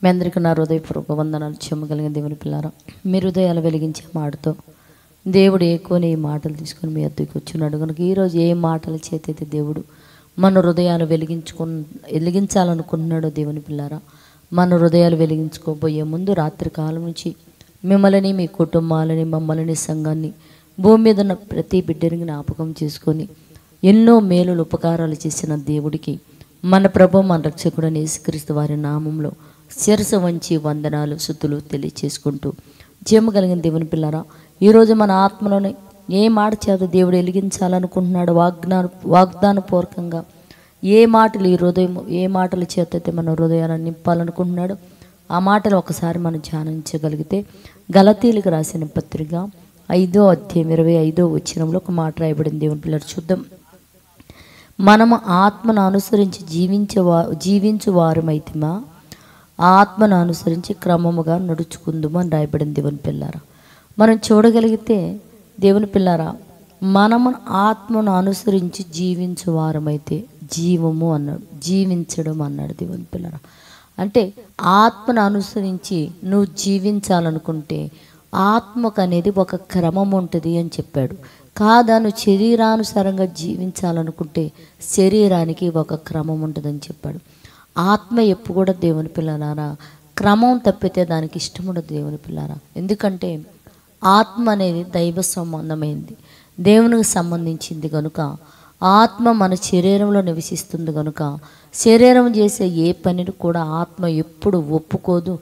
మీ అందరికీ నా హృదయపూర్వక వందనాలు. చెమ్మగలిగిన దేవుని పిల్లారా, మీ హృదయాలు వెలిగించే మాటతో దేవుడు ఎక్కువనే ఈ మాటలు తీసుకొని మీ వద్దకు వచ్చున్నాడు కనుక ఈరోజు ఏ మాటల చేతైతే దేవుడు మన హృదయాలు వెలిగించాలనుకుంటున్నాడో దేవుని పిల్లారా, మన హృదయాలు వెలిగించుకోబోయే ముందు రాత్రి కాలం నుంచి మిమ్మల్ని, మీ కుటుంబాలని, మమ్మల్ని, సంఘాన్ని, భూమి మీద ఉన్న ప్రతి బిడ్డని జ్ఞాపకం చేసుకొని ఎన్నో మేలులు ఉపకారాలు చేసిన దేవుడికి మన ప్రభు మన రక్షకుడైన యేసుక్రీస్తు వారి నామంలో శిరస వంచి వందనాలు స్తుతులు తెలియచేసుకుంటూ జీవగలిగిన దేవుని పిల్లారా, ఈరోజు మన ఆత్మలోనే ఏ మాట చేత దేవుడు వెలిగించాలనుకుంటున్నాడు, వాగ్దానపూర్వకంగా ఏ మాటలు ఈ హృదయం ఏ మాటల చేత అయితే మన హృదయాలను నింపాలనుకుంటున్నాడు ఆ మాటలు ఒకసారి మనం ధ్యానించగలిగితే గలతీలకు రాసిన పత్రిక 5వ అధ్యాయం 25వ వచనంలో ఒక మాట రాయబడింది. దేవుని పిల్లలు చూద్దాం. మనము ఆత్మను అనుసరించి జీవించు వారమైతిమా, ఆత్మను అనుసరించి క్రమముగా నడుచుకుందుము అని రాయబడింది. దేవుని పిల్లారా, మనం చూడగలిగితే దేవుని పిల్లారా, మనము ఆత్మను అనుసరించి జీవించు వారమైతే జీవము అన్నాడు, జీవించడం అన్నాడు. దేవుని పిల్లారా, అంటే ఆత్మను అనుసరించి నువ్వు జీవించాలనుకుంటే ఆత్మకు అనేది ఒక క్రమం ఉంటుంది అని చెప్పాడు. కాదా, నువ్వు శరీరానుసారంగా జీవించాలనుకుంటే శరీరానికి ఒక క్రమం ఉంటుందని చెప్పాడు. ఆత్మ ఎప్పుడు కూడా దేవుని పిల్లలారా క్రమం తప్పితే దానికి ఇష్టం ఉండదు. దేవుని పిల్లారా, ఎందుకంటే ఆత్మ అనేది దైవ సంబంధమైంది, దేవునికి సంబంధించింది కనుక ఆత్మ మన శరీరంలో నివసిస్తుంది కనుక శరీరం చేసే ఏ పనిని కూడా ఆత్మ ఎప్పుడు ఒప్పుకోదు,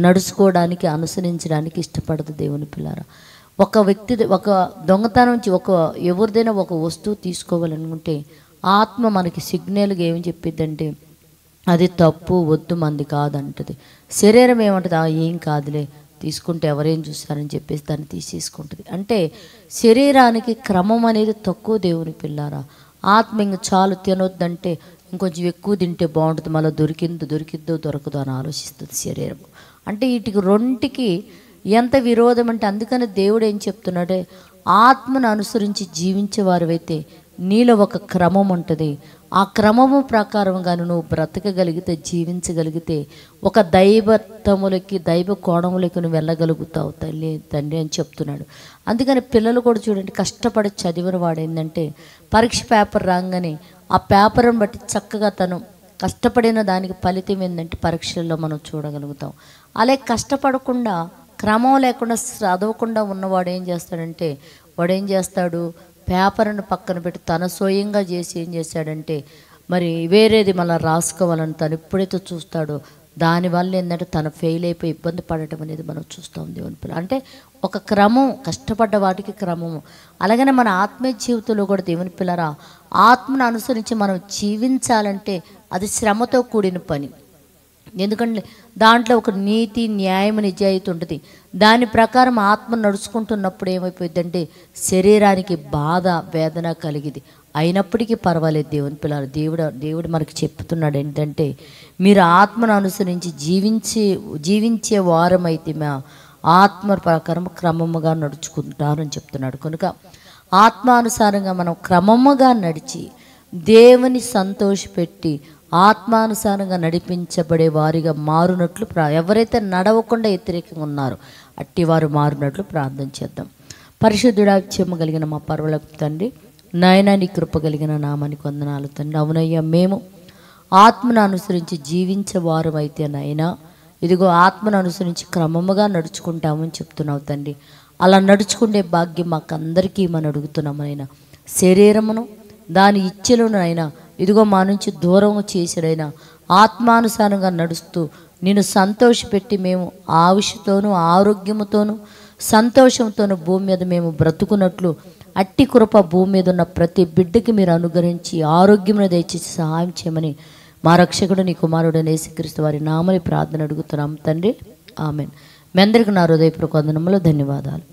నడుచుకోవడానికి అనుసరించడానికి ఇష్టపడదు. దేవుని పిల్లారా, ఒక వ్యక్తి ఒక దొంగతనం నుంచి ఎవరిదైనా ఒక వస్తువు తీసుకోవాలనుకుంటే ఆత్మ మనకి సిగ్నల్గా ఏమని చెప్పిద్దంటే అది తప్పు, వద్దు, మంది కాదంటది. శరీరం ఏమంటుంది, ఏం కాదులే, తీసుకుంటే ఎవరేం చూస్తారని చెప్పేసి దాన్ని తీసేసుకుంటుంది. అంటే శరీరానికి క్రమం అనేది తక్కువ. దేవుని పిల్లారా, ఆత్మ ఇంక చాలు తినొద్దంటే ఇంకొంచెం ఎక్కువ తింటే బాగుంటుంది, మళ్ళీ దొరికిద్దో దొరకదో అని ఆలోచిస్తుంది శరీరం. అంటే వీటికి రెండుకి ఎంత విరోధం అంటే, అందుకని దేవుడు ఏం చెప్తున్నాడే, ఆత్మను అనుసరించి జీవించేవారైతే నీలో ఒక క్రమం ఉంటుంది. ఆ క్రమము ప్రకారంగాను నువ్వు బ్రతకగలిగితే, జీవించగలిగితే ఒక దైవత్వములకి దైవ కోణములకి నువ్వు వెళ్ళగలుగుతావు తండ్రి అని చెప్తున్నాడు. అందుకని పిల్లలు కూడా చూడండి, కష్టపడి చదివిన వాడు ఏంటంటే పరీక్ష పేపర్ రాగానే ఆ పేపర్ని బట్టి చక్కగా తను కష్టపడిన దానికి ఫలితం ఏంటంటే పరీక్షల్లో మనం చూడగలుగుతాం. అలాగే కష్టపడకుండా క్రమం లేకుండా చదవకుండా ఉన్నవాడు ఏం చేస్తాడంటే పేపర్ను పక్కన పెట్టి తన స్వయంగా చేసి ఏం చేశాడంటే మరి వేరేది మళ్ళీ రాసుకోవాలని తను ఎప్పుడైతే చూస్తాడో దానివల్ల ఏంటంటే తను ఫెయిల్ అయిపోయి ఇబ్బంది పడటం అనేది మనం చూస్తాం. దేవుని పిల్ల అంటే ఒక క్రమం, కష్టపడ్డ వాటికి క్రమము. అలాగనే మన ఆత్మీయ జీవితంలో కూడా దేవుని పిల్లరా, ఆత్మను అనుసరించి మనం జీవించాలంటే అది శ్రమతో కూడిన పని. ఎందుకంటే దాంట్లో ఒక నీతి, న్యాయం, నిజాయితీ ఉంటుంది. దాని ప్రకారం ఆత్మ నడుచుకుంటున్నప్పుడు ఏమైపోయిందంటే శరీరానికి బాధ, వేదన కలిగింది. అయినప్పటికీ పర్వాలేదు. దేవుని పిల్లలు, దేవుడు మనకి చెప్తున్నాడు ఏంటంటే, మీరు ఆత్మను అనుసరించి జీవించే వారమైతే ఆత్మ ప్రకారం క్రమముగా నడుచుకుంటారని చెప్తున్నాడు. కనుక ఆత్మానుసారంగా మనం క్రమముగా నడిచి దేవుని సంతోషపెట్టి ఆత్మానుసారంగా నడిపించబడే వారిగా మారునట్లు ఎవరైతే నడవకుండా వ్యతిరేకంగా ఉన్నారో అట్టి వారు మారునట్లు ప్రార్థన చేద్దాం. పరిశుద్ధుడా, చెమ్మగలిగిన మా పర్వలకు తండ్రి, నాయనా నీ కృప కలిగిన నామానికి వందనాలు తండ్రి. అవునయ్యా, మేము ఆత్మను అనుసరించి జీవించేవారు అయితే నాయనా ఇదిగో ఆత్మను అనుసరించి క్రమముగా నడుచుకుంటామని చెప్తున్నావు తండ్రి. అలా నడుచుకునే భాగ్యం మాకు అందరికీ మనం అడుగుతున్నాము నాయనా. శరీరమును దాని ఇచ్చలను అయినా ఇదిగో మా నుంచి దూరం చేసాడైనా ఆత్మానుసారంగా నడుస్తూ నిన్ను సంతోషపెట్టి మేము ఆయుష్తోనూ ఆరోగ్యముతోనూ సంతోషంతోనూ భూమి మీద మేము బ్రతుకున్నట్లు అట్టి కృప భూమి మీద ఉన్న ప్రతి బిడ్డకి మీరు అనుగ్రహించి ఆరోగ్యమును దయచేసి సహాయం చేయమని మా రక్షకుడు నీ కుమారుడు యేసుక్రీస్తు వారి నామని ప్రార్థన అడుగుతున్నాం తండ్రి. ఆమెన్. మీ అందరికీ నా హృదయపూర్వక వందనములు, ధన్యవాదాలు.